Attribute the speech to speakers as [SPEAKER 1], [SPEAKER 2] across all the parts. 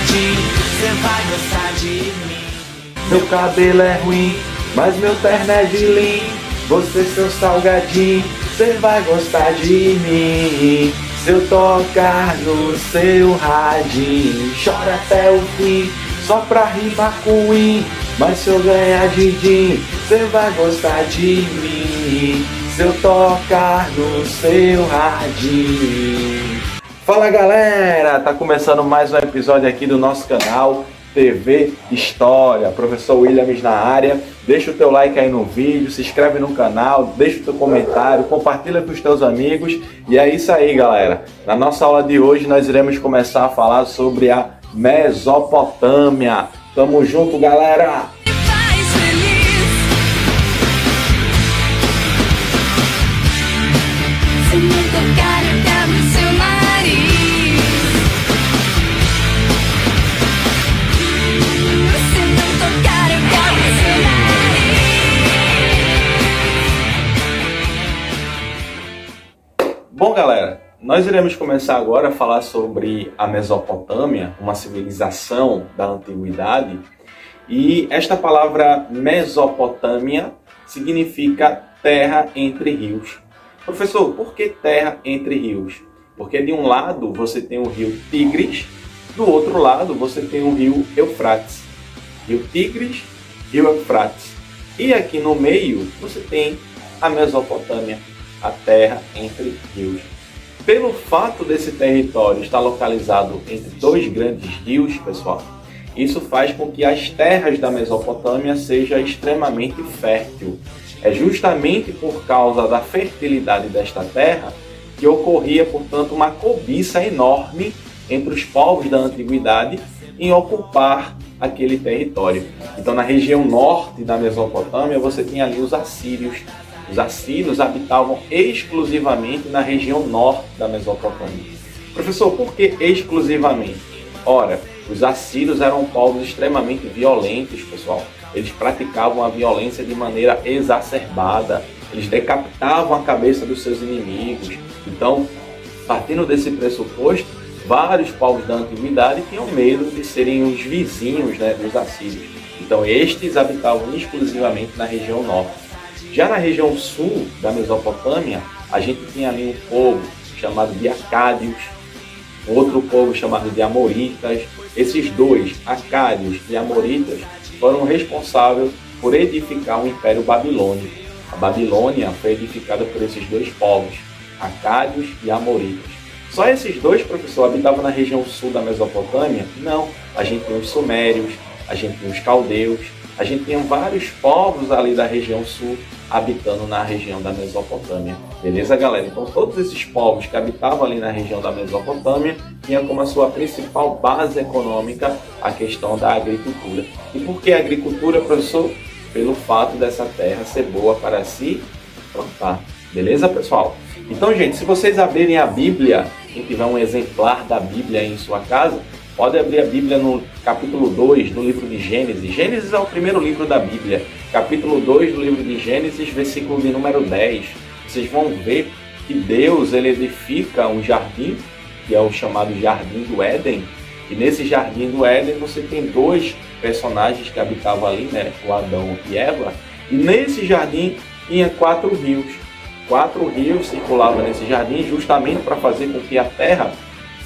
[SPEAKER 1] verdade, cê vai gostar de mim.
[SPEAKER 2] Meu cabelo é ruim, mas meu terno é de linho. Você, seu salgadinho, cê vai gostar de mim. Se eu tocar no seu radinho, chora até o fim, só pra rimar com win. Mas se eu ganhar din-din, cê vai gostar de mim. Se eu tocar no seu radinho. Fala galera, tá começando mais um episódio aqui do nosso canal TV História. Professor Williams na área. Deixa o teu like aí no vídeo, se inscreve no canal, deixa o teu comentário, compartilha com os teus amigos. E é isso aí galera, na nossa aula de hoje nós iremos começar a falar sobre a Mesopotâmia. Tamo junto galera! Bom galera, nós iremos começar agora a falar sobre a Mesopotâmia, uma civilização da antiguidade. E esta palavra Mesopotâmia significa terra entre rios. Professor, por que terra entre rios? Porque de um lado você tem o rio Tigres, do outro lado você tem o rio Eufrates. Rio Tigres, rio Eufrates. E aqui no meio você tem a Mesopotâmia, a terra entre rios. Pelo fato desse território estar localizado entre dois grandes rios, pessoal, isso faz com que as terras da Mesopotâmia sejam extremamente fértil. É justamente por causa da fertilidade desta terra que ocorria, portanto, uma cobiça enorme entre os povos da antiguidade em ocupar aquele território. Então, na região norte da Mesopotâmia, você tinha ali os assírios. Os assírios habitavam exclusivamente na região norte da Mesopotâmia. Professor, por que exclusivamente? Ora, os assírios eram povos extremamente violentos, pessoal. Eles praticavam a violência de maneira exacerbada. Eles decapitavam a cabeça dos seus inimigos. Então, partindo desse pressuposto, vários povos da antiguidade tinham medo de serem os vizinhos, dos assírios. Então, estes habitavam exclusivamente na região norte. Já na região sul da Mesopotâmia, a gente tinha ali um povo chamado de Acádios, outro povo chamado de Amoritas. Esses dois, Acádios e Amoritas, foram responsáveis por edificar o Império Babilônico. A Babilônia foi edificada por esses dois povos, Acádios e Amoritas. Só esses dois, professor, habitavam na região sul da Mesopotâmia? Não. A gente tem os Sumérios, a gente tem os Caldeus, a gente tinha vários povos ali da região sul habitando na região da Mesopotâmia. Beleza, galera? Então, todos esses povos que habitavam ali na região da Mesopotâmia tinham como a sua principal base econômica a questão da agricultura. E por que a agricultura, professor? Pelo fato dessa terra ser boa para se plantar. Beleza, pessoal? Então, gente, se vocês abrirem a Bíblia, quem tiver um exemplar da Bíblia aí em sua casa, pode abrir a Bíblia no capítulo 2 do livro de Gênesis. Gênesis é o primeiro livro da Bíblia. Capítulo 2 do livro de Gênesis, versículo de número 10. Vocês vão ver que Deus ele edifica um jardim, que é o chamado Jardim do Éden. E nesse Jardim do Éden você tem dois personagens que habitavam ali, o Adão e Eva. E nesse jardim tinha 4 rios. 4 rios circulavam nesse jardim justamente para fazer com que a terra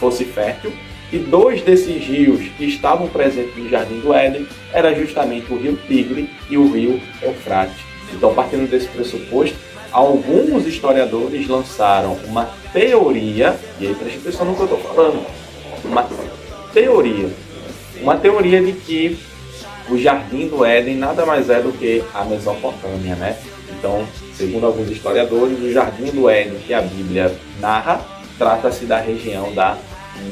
[SPEAKER 2] fosse fértil. E 2 desses rios que estavam presentes no Jardim do Éden era justamente o rio Tigre e o rio Eufrates. Então, partindo desse pressuposto, alguns historiadores lançaram uma teoria, e aí preste atenção no que eu estou falando, uma teoria de que o Jardim do Éden nada mais é do que a Mesopotâmia, Então, segundo alguns historiadores, o Jardim do Éden que a Bíblia narra trata-se da região da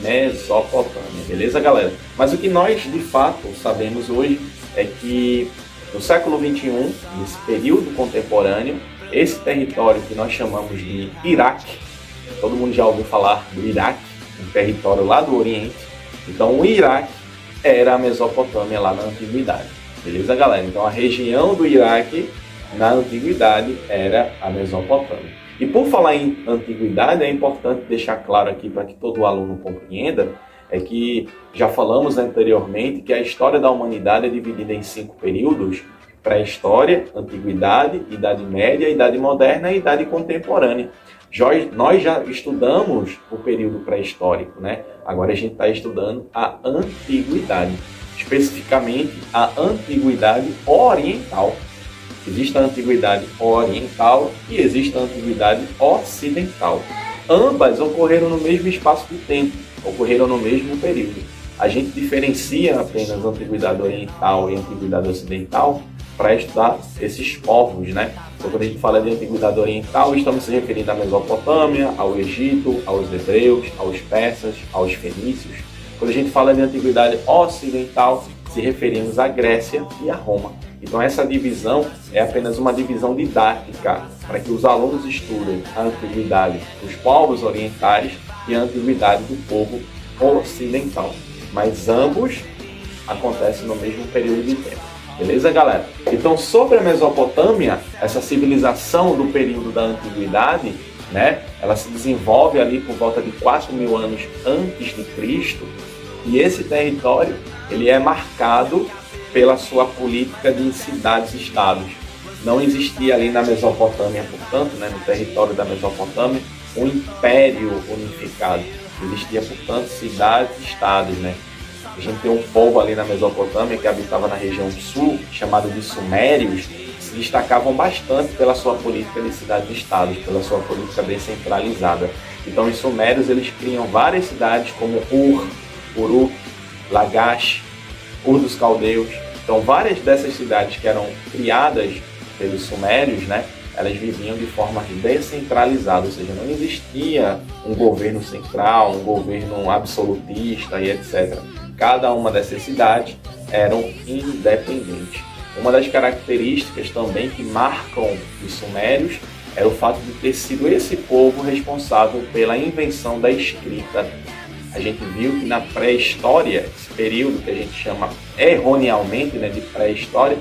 [SPEAKER 2] Mesopotâmia, beleza galera? Mas o que nós de fato sabemos hoje é que no século XXI, nesse período contemporâneo, esse território que nós chamamos de Iraque, todo mundo já ouviu falar do Iraque, um território lá do Oriente. Então o Iraque era a Mesopotâmia lá na antiguidade, beleza galera? Então a região do Iraque na antiguidade era a Mesopotâmia. E por falar em antiguidade, é importante deixar claro aqui para que todo aluno compreenda, é que já falamos anteriormente que a história da humanidade é dividida em 5 períodos: pré-história, antiguidade, idade média, idade moderna e idade contemporânea. Nós já estudamos o período pré-histórico, né? Agora a gente está estudando a antiguidade, especificamente a antiguidade oriental. Existe a antiguidade oriental e existe a antiguidade ocidental. Ambas ocorreram no mesmo espaço de tempo, ocorreram no mesmo período. A gente diferencia apenas a antiguidade oriental e a antiguidade ocidental para estudar esses povos, né? Então, quando a gente fala de antiguidade oriental, estamos se referindo à Mesopotâmia, ao Egito, aos hebreus, aos persas, aos fenícios. Quando a gente fala de antiguidade ocidental, se referimos à Grécia e a Roma. Então, essa divisão é apenas uma divisão didática para que os alunos estudem a antiguidade dos povos orientais e a antiguidade do povo ocidental. Mas ambos acontecem no mesmo período de tempo. Beleza, galera? Então, sobre a Mesopotâmia, essa civilização do período da antiguidade, né, ela se desenvolve ali por volta de 4.000 anos antes de Cristo, e esse território ele é marcado pela sua política de cidades-estados. Não existia ali na Mesopotâmia, portanto, né, no território da Mesopotâmia, um império unificado. Existia, portanto, cidades-estados, né? A gente tem um povo ali na Mesopotâmia que habitava na região sul, chamado de Sumérios, que se destacavam bastante pela sua política de cidades-estados, pela sua política descentralizada. Então, os Sumérios eles criam várias cidades como Ur, Uruk, Lagash, Ur dos Caldeus. Então, várias dessas cidades que eram criadas pelos Sumérios, né, elas viviam de forma descentralizada, ou seja, não existia um governo central, um governo absolutista e etc. Cada uma dessas cidades eram independentes. Uma das características também que marcam os Sumérios era o fato de ter sido esse povo responsável pela invenção da escrita. A gente viu que na pré-história, esse período que a gente chama erroneamente, né, de pré-história,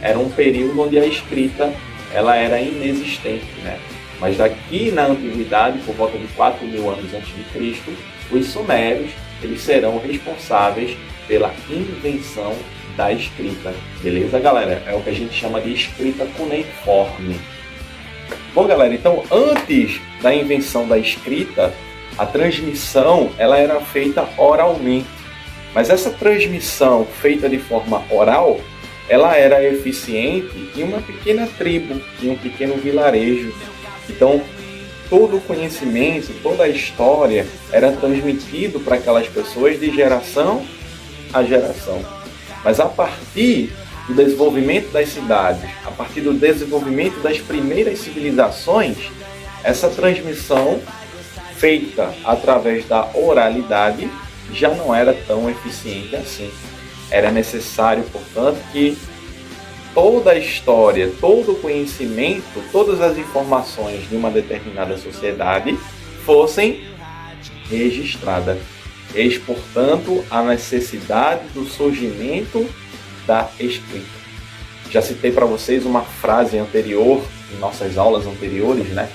[SPEAKER 2] era um período onde a escrita ela era inexistente, né? Mas daqui na antiguidade, por volta de 4.000 anos antes de Cristo, os sumérios eles serão responsáveis pela invenção da escrita. Beleza, galera? É o que a gente chama de escrita cuneiforme. Bom, galera, então antes da invenção da escrita, a transmissão ela era feita oralmente. Mas essa transmissão feita de forma oral, ela era eficiente em uma pequena tribo, em um pequeno vilarejo. Então, todo o conhecimento, toda a história era transmitido para aquelas pessoas de geração a geração. Mas a partir do desenvolvimento das cidades, a partir do desenvolvimento das primeiras civilizações, essa transmissão feita através da oralidade já não era tão eficiente assim. Era necessário, portanto, que toda a história, todo o conhecimento, todas as informações de uma determinada sociedade fossem registradas. Eis, portanto, a necessidade do surgimento da escrita. Já citei para vocês uma frase anterior, em nossas aulas anteriores, né,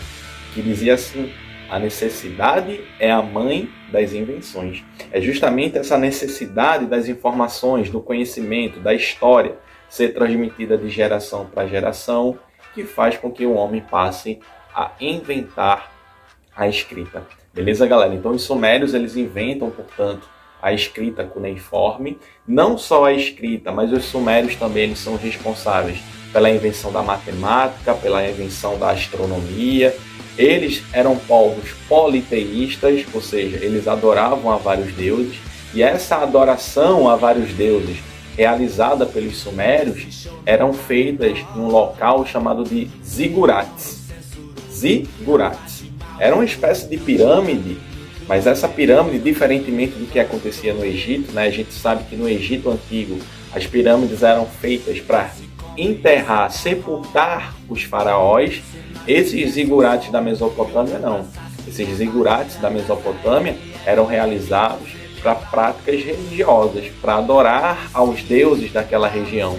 [SPEAKER 2] que dizia assim: a necessidade é a mãe das invenções. É justamente essa necessidade das informações, do conhecimento, da história ser transmitida de geração para geração que faz com que o homem passe a inventar a escrita. Beleza, galera? Então os sumérios eles inventam, portanto, a escrita cuneiforme. Não só a escrita, mas os sumérios também eles são responsáveis pela invenção da matemática, pela invenção da astronomia. Eles eram povos politeístas, ou seja, eles adoravam a vários deuses, e essa adoração a vários deuses realizada pelos sumérios eram feitas em um local chamado de zigurates. Zigurates. Era uma espécie de pirâmide, mas essa pirâmide, diferentemente do que acontecia no Egito, né, a gente sabe que no Egito antigo as pirâmides eram feitas para enterrar, sepultar os faraós. Esses zigurates da Mesopotâmia não. Esses zigurates da Mesopotâmia eram realizados para práticas religiosas, para adorar aos deuses daquela região.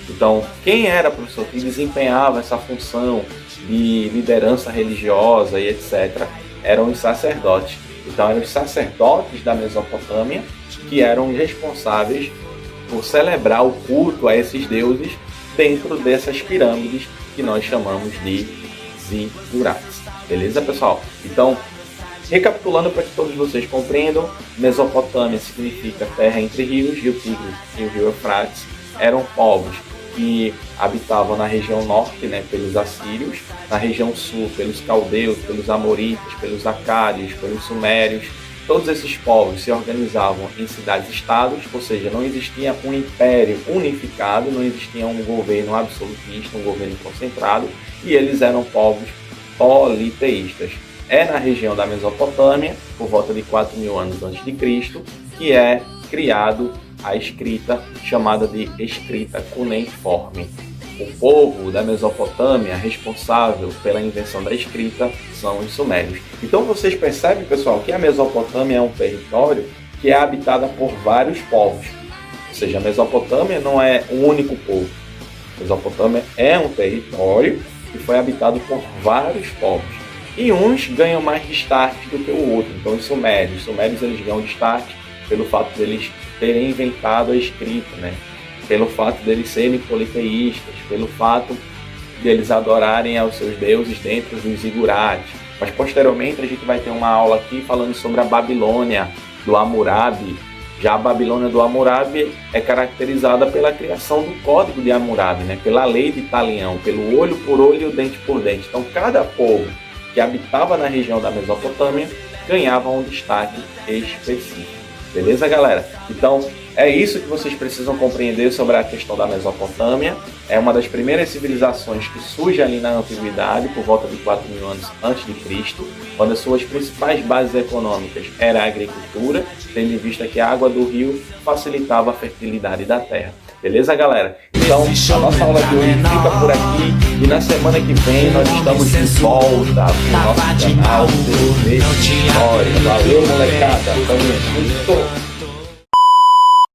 [SPEAKER 2] Então, quem era, professor, que desempenhava essa função de liderança religiosa e etc., eram os sacerdotes. Então eram os sacerdotes da Mesopotâmia que eram responsáveis por celebrar o culto a esses deuses dentro dessas pirâmides que nós chamamos de zigurates. Beleza, pessoal? Então, recapitulando para que todos vocês compreendam, Mesopotâmia significa terra entre rios, Rio Tigre e o Rio Eufrates. Eram povos que habitavam na região norte, pelos assírios, na região sul, pelos caldeus, pelos amoritas, pelos acádios, pelos sumérios. Todos esses povos se organizavam em cidades-estados, ou seja, não existia um império unificado, não existia um governo absolutista, um governo concentrado, e eles eram povos politeístas. É na região da Mesopotâmia, por volta de 4.000 anos antes de Cristo, que é criado a escrita chamada de escrita cuneiforme. O povo da Mesopotâmia responsável pela invenção da escrita são os sumérios. Então vocês percebem, pessoal, que a Mesopotâmia é um território que é habitada por vários povos. Ou seja, a Mesopotâmia não é um único povo. A Mesopotâmia é um território que foi habitado por vários povos. E uns ganham mais destaque do que o outro. Então os sumérios eles ganham destaque pelo fato de eles terem inventado a escrita, pelo fato de eles serem politeístas, pelo fato de eles adorarem aos seus deuses dentro dos zigurates. Mas posteriormente a gente vai ter uma aula aqui falando sobre a Babilônia do Hammurabi. Já a Babilônia do Hammurabi é caracterizada pela criação do Código de Hammurabi, pela lei de Talião, pelo olho por olho e o dente por dente. Então cada povo que habitava na região da Mesopotâmia ganhava um destaque específico. Beleza, galera? Então, é isso que vocês precisam compreender sobre a questão da Mesopotâmia. É uma das primeiras civilizações que surge ali na Antiguidade, por volta de 4.000 anos antes de Cristo, quando as suas principais bases econômicas era a agricultura, tendo em vista que a água do rio facilitava a fertilidade da terra. Beleza, galera? Então, a nossa aula de hoje fica por aqui e na semana que vem nós estamos de volta no nosso canal de História. Valeu, molecada! Tamo junto!